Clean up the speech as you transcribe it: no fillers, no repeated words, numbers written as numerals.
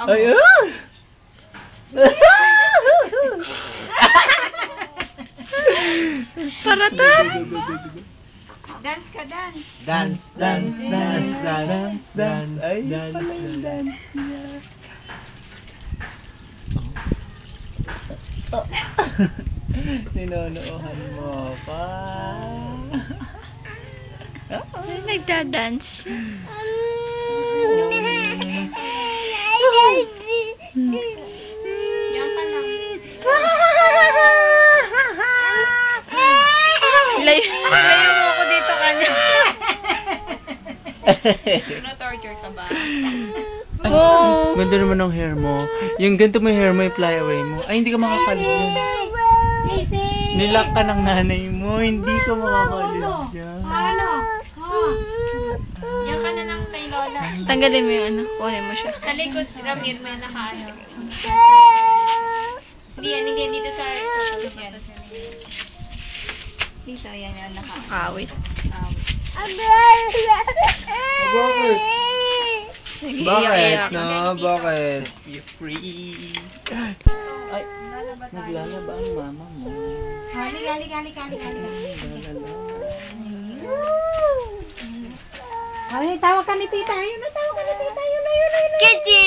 Ay, Paratap! Dance ka, dance. Dance. Ay, pala yung dance niya. Ninonoohan mo pa. Ay, nagda-dance siya. Yan ka lang. Layo mo ako dito kanya. Tino-torture ka ba? Wow! Ganda naman ng hair mo. Yung ganito mo yung hair mo, yung fly away mo. Ay, hindi ka makakalis yun. Nilock ka ng nanay mo, hindi ka makakalis dyan. Paano? Oh. Yan ka na lang kay Lola. Tanggalin mo yung ano, kunin mo siya. Sa likod, Ramir, may nakaano. Hindi yan, dito sa tutos yan. Dito, yan yung Kawit. Bakit? No, bakit? Set you free. Ay, naglalaba ang mama mo. Gali. Ay, tawag ka ni tita. Ayun na, tawag ka ni tita. Ayun. Kichi!